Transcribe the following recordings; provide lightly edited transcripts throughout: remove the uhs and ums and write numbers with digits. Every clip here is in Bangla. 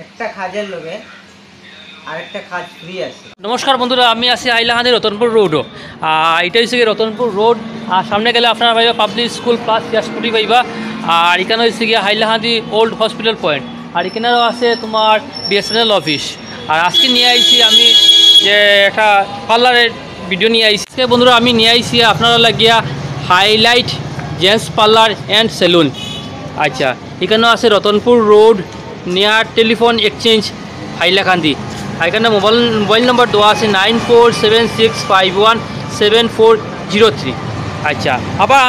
একটা খাজের লগে আরেকটা খাজ ফ্রি আছে। নমস্কার বন্ধুরা, আমি আছি হাইলাকান্দি রতনপুর রোডও। এটা হচ্ছে গিয়ে রতনপুর রোড। আর সামনে গেলে আপনারা পাইবা পাবলিক স্কুল প্লাস ইয়াসপুটি পাইবা। আর এখানে হচ্ছে গিয়ে হাইলাকান্দি ওল্ড হসপিটাল পয়েন্ট। আর এখানেও আছে তোমার বিএসএনএল অফিস। আর আজকে নিয়ে আইছি আমি যে একটা পার্লারের ভিডিও নিয়ে আইছি বন্ধুরা। আমি নিয়ে আইছি আপনারা লাগিয়া highlight gents parlour and salon. আচ্ছা, এখানেও আছে Ratanpur road near telephone exchange Hailakandi. এখানে মোবাইল নম্বর দেওয়া আছে 9476517403। আচ্ছা, আবার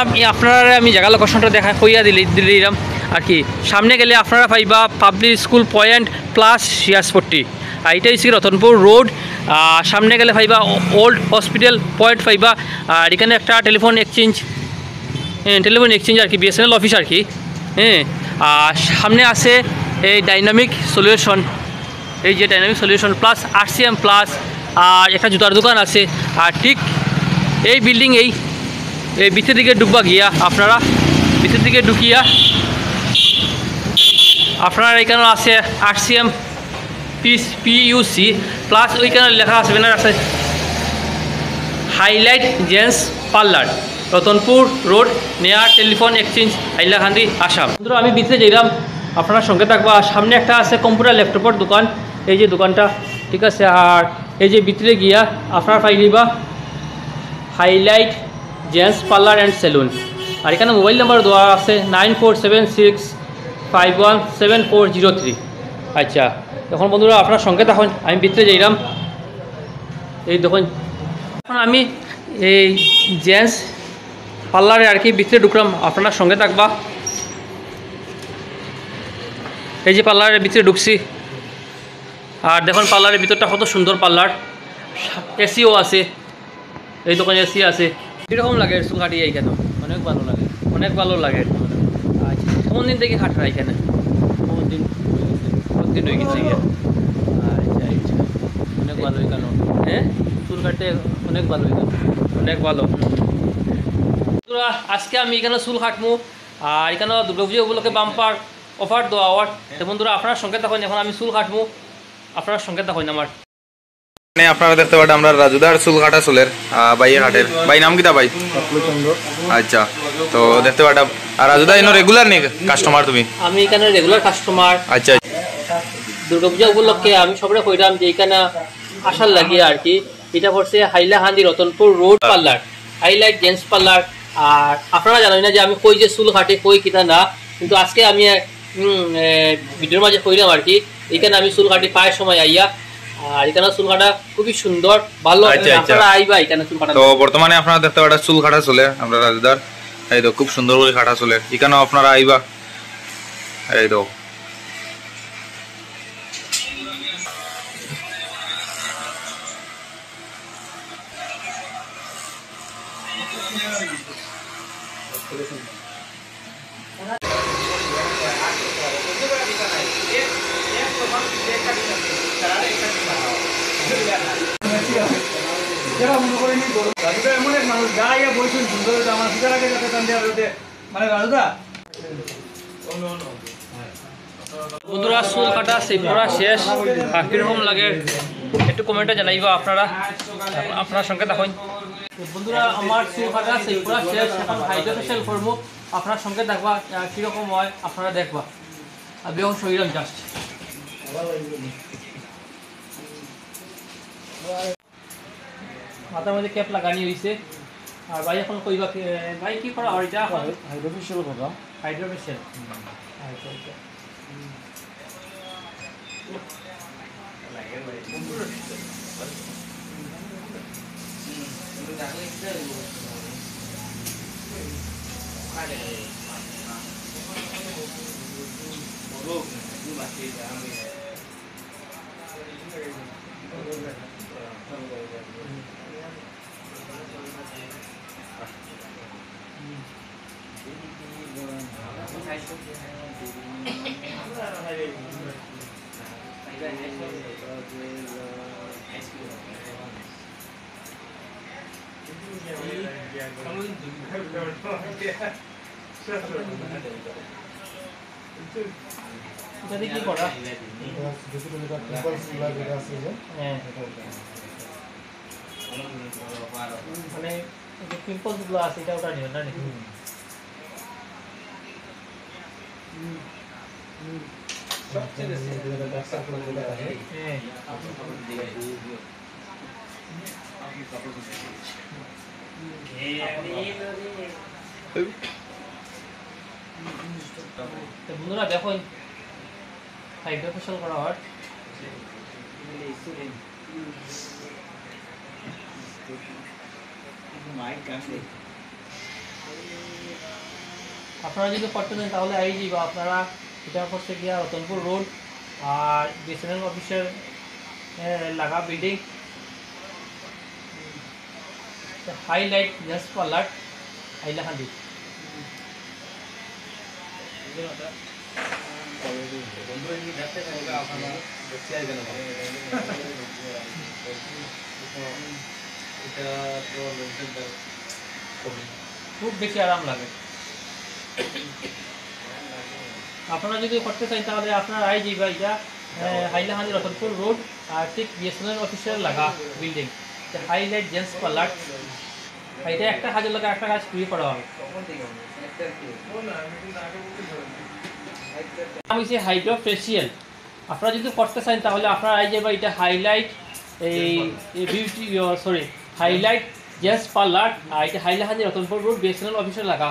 আমি জায়গা লোকেশনটা দেখা হইয়া দিলাম আর কি। সামনে গেলে আপনারা পাইবা পাবলিক স্কুল পয়েন্ট প্লাস শিয়াসপট্টি। আর এটা হচ্ছে রতনপুর রোড। সামনে গেলে পাইবা ওল্ড হসপিটাল পয়েন্ট পাইবা। আর এখানে একটা টেলিফোন এক্সচেঞ্জ আর কি, বিএসএনএল অফিস আর কি। আর সামনে আছে এই ডাইনামিক সলিউশন, এই যে dynamic solution plus RCM plus. আর একটা জুতার দোকান আছে। আর ঠিক এই বিল্ডিং এই ভিতর দিকে ঢুকবা গিয়া আপনারা ভিতর দিকে ঢুকিয়া আপনার এখানে আছে আরসিএম পিইউসি প্লাস ওইখানে লেখা আছে ব্যানার আছে highlight gents parlour Ratanpur road near telephone exchange Hailakandi Assam. বন্ধুরা আমি ভিতরে যাইলাম, আপনারা সঙ্গে থাকবা। সামনে একটা আছে কম্পিউটার ল্যাপটপের দোকান, এই যে দোকানটা ঠিক আছে। আর এই যে ভিতরে গিয়া আপনারা পাইলিবা highlight gents parlour and salon. আর এখানে মোবাইল নাম্বার দেওয়া আছে 9476517403। আচ্ছা, এখন বন্ধুরা আপনার সঙ্গে তখন আমি ভিতরে যাইলাম। এই দেখুন এখন আমি এই জেন্টস পার্লারে আর কি ভিতরে ঢুকলাম, আপনার সঙ্গে থাকবা। এই যে পার্লারের ভিতরে ঢুকছি। আর দেখুন পার্লারের ভিতরটা কত সুন্দর পার্লার, এসিও আছে, এই দোকানে এসি আছে। কীরকম লাগে চুল কাটিয়ে এখানে? অনেক ভালো লাগে, অনেক ভালো লাগে। আচ্ছা, কোন দিন থেকে কাটরা এখানে? প্রতিদিন হয়ে গেছে। আচ্ছা আচ্ছা, অনেক ভালো এখানে। হ্যাঁ, চুল কাটতে অনেক ভালো এখানে, অনেক ভালো। আজকে আমি এখানে চুল কাটবো। আর এখানে দুর্গাপুজো উপলক্ষে বাম্পার অফার দেওয়া আওয়ার। তো বন্ধুরা আপনার সঙ্গে তখন এখন আমি চুল কাটবো, আপনার সঙ্গে তখন আমার আপনারা দেখতে পারেন আমরা রাজুদার চুল কাটা চুলের বাইয়ে কাটের ভাই নাম কিটা ভাই? আচ্ছা, তো দেখতে পারেন রাজুদা এনো রেগুলার নি কাস্টমার তুমি? আমি এখানে রেগুলার কাস্টমার। আচ্ছা, দুর্গাপূজা উপলক্ষে আমি সবরে কইলাম যে এখানে আসার লাগিয়ে আর কি। এটা পড়ছে Hailakandi Ratanpur road parlour highlight gents parlour. আর আপনারা জানেন না যে আমি কই যে চুল কাটে কই কিনা না, কিন্তু আজকে আমি ভিডিওর মাঝে কইলাম আর কি। এখানে আমি চুল কাটি প্রায় সময় আইয়া। আর এখানে চুল কাটা খুবই সুন্দর ভালো, আপনারা আইবা এখানে চুল কাটা। তো বর্তমানে আপনারা দেখতে পারেন চুল কাটা চলে আমরা রাজুদার, এই তো খুব সুন্দর করে কাটা চলে। এখানেও আপনারা আইবা, এই তো বন্ধুরা চুল কাটা সেভরা শেষ। কিরকম লাগে একটু কমেন্টে জানাইবা আপনারা, আপনার সঙ্গে দেখুন। বন্ধুরা আমার চুল কাটা সেভরা শেষ, এখন হাইড্রা ফেশিয়াল করবো। আপনার সঙ্গে দেখবা কীরকম হয়, আপনারা দেখবা। আর বেহন শরীরম জাস্ট মাথার মধ্যে ক্যাপ লাগানি হয়েছে। আর ভাই এখন কইবা ভাই কি করা হয়? এটা হাইড্রা ফেশিয়াল করা, হাইড্রা ফেশিয়াল। আচ্ছা আচ্ছা, এটা দিয়ে কি করা হ্যাঁ মানে পিম্পলস গুলো আছে এটা ওটা নিও না নাকি তো বন্ধুরা দেখো হাইড্রোফেশিয়াল করা হয় আপনারা যদি করতে চান তাহলে আইজি বা আপনারা এটা করতে গিয়া রতনপুর রোড আর বিএসএনএল অফিসের লাগা building highlight just parlour Hailakandi খুব বেশি আরাম লাগে আপনারা যদি করতে চান তাহলে আপনারা আইজি বা এটা হাইলাকান্দি রতনপুর রোড আর ঠিক বিএসএনএল অফিসের লাগা বিল্ডিং হাইলাইট জেন্টস পার্লার এটা একটা কাজের লাগে একটা কাজ ফ্রি করা হবে আমি সে হাইড্রোফেশিয়াল আপনারা যদি করতে চান তাহলে আপনারা আইজি বা এটা হাইলাইট এই beauty sorry highlight gents parlour আর এটা হাইলাকান্দি রতনপুর রোড বিএসএনএল অফিসের লাগা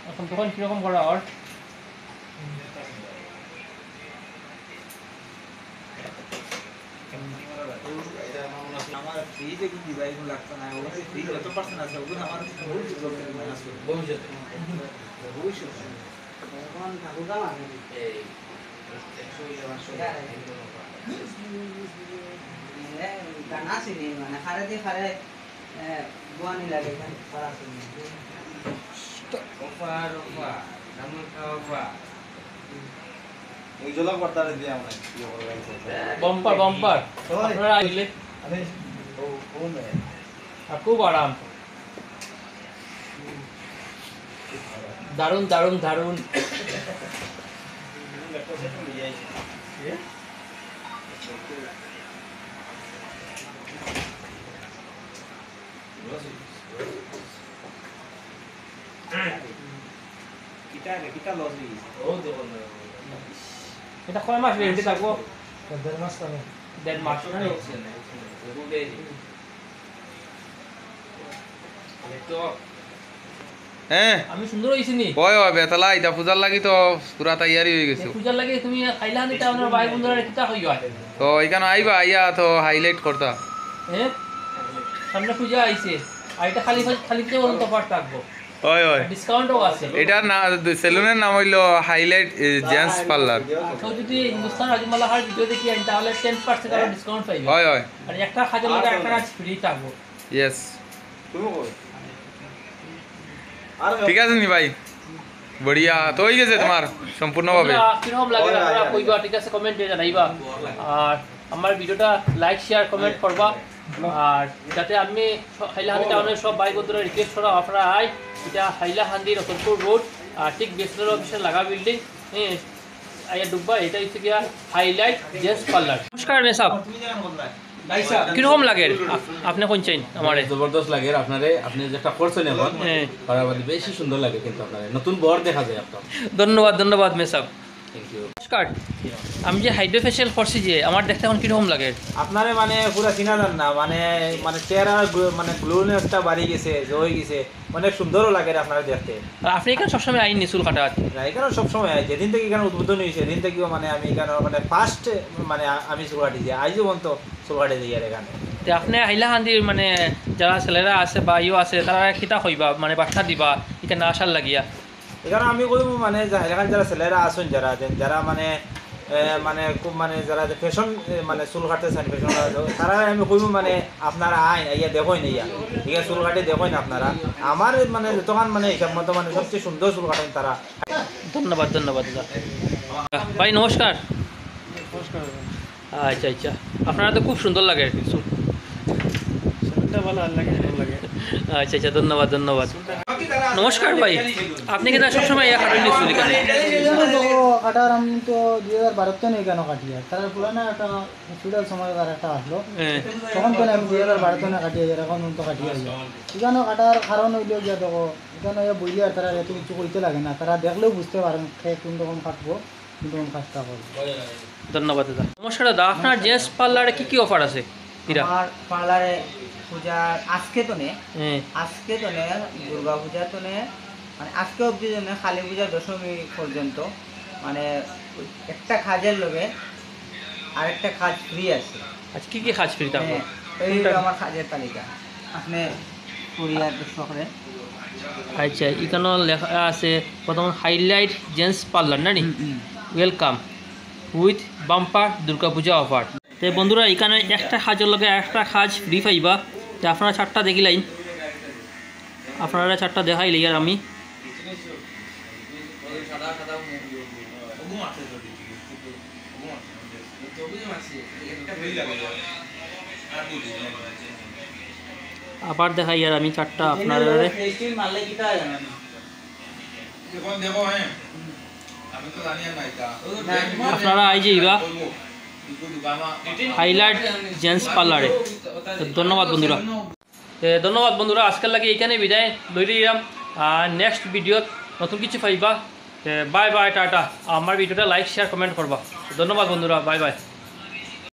এখন তখন কিরকম করা হয় গানা চিনি মানে খারে দিয়ে খারে গুয়ানি লাগে খারা চিনি বাম্পার বাম্পার আপনারা আইলে খুব আরাম দারুন দারুন দারুন এটা কয় মাস গ্যারান্টি থাকবো 1.5 মাস লাগে 1.5 মাস হ্যাঁ আমি সুন্দর হইছি নি কয় হয় বেতলা এটা পূজার লাগি তো পুরা তৈয়ারি হয়ে গেছে পূজার লাগে তুমি হাইলাকান্দি টাউনের ভাই বন্ধুরা কিটা হই হয় তো এখানে আইবা আইয়া তো হাইলাইট করতা হ্যাঁ সামনে পূজা আইছে আর এটা খালি খালি তে বলতো পার থাকবো হয় হয় ডিসকাউন্টও আছে এটার না সেলুনের নাম হইলো হাইলাইট জেন্টস পার্লার তো যদি হিন্দুস্তান রাজমালা হার ভিডিও দেখি আইন তাহলে 10% আরো ডিসকাউন্ট পাইবে হয় হয় আর একটা খাজার লাগে একটা কাজ ফ্রি থাকবো ইয়েস ঠিক আছে নি ভাই বড়িয়া তো হয়ে গেছে তোমার সম্পূর্ণভাবে কিরকম লাগে আপনারা কইবা ঠিক আছে কমেন্টে জানাইবা আর আমার ভিডিওটা লাইক শেয়ার কমেন্ট করবা আর যাতে আমি হাইলাকান্দি টাউনের সব ভাই বন্ধুরা রিকোয়েস্ট করা আপনারা আই এটা হাইলাকান্দি রতনপুর রোড আর ঠিক বিএসএনএল অফিসের লাগা বিল্ডিং আইয়া ডুববা এটা হচ্ছে গিয়া হাইলাইট জেন্টস পার্লার নমস্কার মেসাব কিরকম লাগে আপনি কোন চাইন আমারে জবরদস্ত লাগে আপনারে আপনি যেটা করছেন এখন পারাবাদি বেশি সুন্দর লাগে কিন্তু আপনারে নতুন বর দেখা যায় আপনার ধন্যবাদ ধন্যবাদ মেসাব থ্যাংক ইউ নমস্কার আমি যে হাইড্রোফেশিয়াল করছি যে আমার দেখতে এখন কিরকম লাগে আপনারে মানে পুরা চিনা যান না মানে মানে চেহারা মানে গ্লোনেসটা বাড়ি গেছে জয় গেছে অনেক সুন্দরও লাগে আপনারা দেখতে আর আপনি এখানে সবসময় আইন চুল কাটাত এখানে সবসময় যেদিন থেকে এখানে উদ্বোধন হয়েছে সেদিন থেকেও মানে আমি এখানে মানে ফার্স্ট মানে আমি চুল কাটি যাই আজও পর্যন্ত চুল কাটি যাই আর এখানে তো আপনি হাইলাকান্দির মানে যারা ছেলেরা আছে বা ইও আছে তারা কিতা কইবা মানে বার্তা দিবা এখানে আসার লাগিয়া এখানে আমি কইব মানে এখানে যারা ছেলেরা আসুন যারা যারা মানে মানে খুব মানে যারা ফ্যাশন মানে চুল কাটতে চান ফ্যাশন তারা আমি কইব মানে আপনারা আইন ইয়া দেখোই না ইয়া ঠিক আছে চুল কাটে দেখোই না আপনারা আমার মানে যতক্ষণ মানে হিসাব মতো মানে সবচেয়ে সুন্দর চুল কাটেন তারা। ধন্যবাদ ধন্যবাদ দাদা। ভাই নমস্কার। আচ্ছা আচ্ছা, আপনারা তো খুব সুন্দর লাগে আর কি চুল। আচ্ছা আচ্ছা, ধন্যবাদ ধন্যবাদ। নমস্কার ভাই, আপনি কি সবসময় কাটেন চুল এখানে? কাটার আমি তো 2012 নেই কেন কাটিয়া তার পুরানো একটা হসপিটাল সময় তার একটা আসলো তখন তো আমি 2012 না কাটিয়ে এখন তো কাটিয়ে এখানে কাটার কারণ হইল গিয়া দেখো এখানে বইলে আর তারা এত কিছু করতে লাগে না, তারা দেখলেও বুঝতে পারেন কোন রকম কাটবো কোন রকম কাজটা করবো। ধন্যবাদ দাদা। নমস্কার দাদা, আপনার জেন্টস পার্লারে কি কি অফার আছে? আমার পার্লারে পূজার আজকে তো নে দুর্গা পূজা তো নে মানে আজকে অবধি জন্য কালী পূজা দশমী পর্যন্ত মানে একটা কাজের লগে আরেকটা কাজ ফ্রি আছে। আচ্ছা, কি কি কাজ ফ্রি থাকবে? এই আমার কাজের তালিকা আপনি কুরিয়ার দর্শকরে। আচ্ছা, এখানে লেখা আছে প্রথম হাইলাইট জেন্টস পার্লার না নি, welcome with bumper Durga Puja offer. তো বন্ধুরা এখানে একটা কাজের লগে একটা কাজ ফ্রি পাইবা। তো আপনারা চারটা দেখিলাইন, আপনারা চারটা দেখাইলে আর আমি আবার দেখাই আর আমি চারটা আপনারা আপনারা আই যাইবা হাইলাইট জেন্টস পার্লারে। ধন্যবাদ বন্ধুরা। ধন্যবাদ বন্ধুরা, আজকাল লাগে এইখানে বিদায় লই দিলাম। আর নেক্সট ভিডিওত নতুন কিছু পাইবা। Bye bye, tata. আমার ভিডিওটা লাইক শেয়ার কমেন্ট করবা। ধন্যবাদ বন্ধুরা, বাই বাই।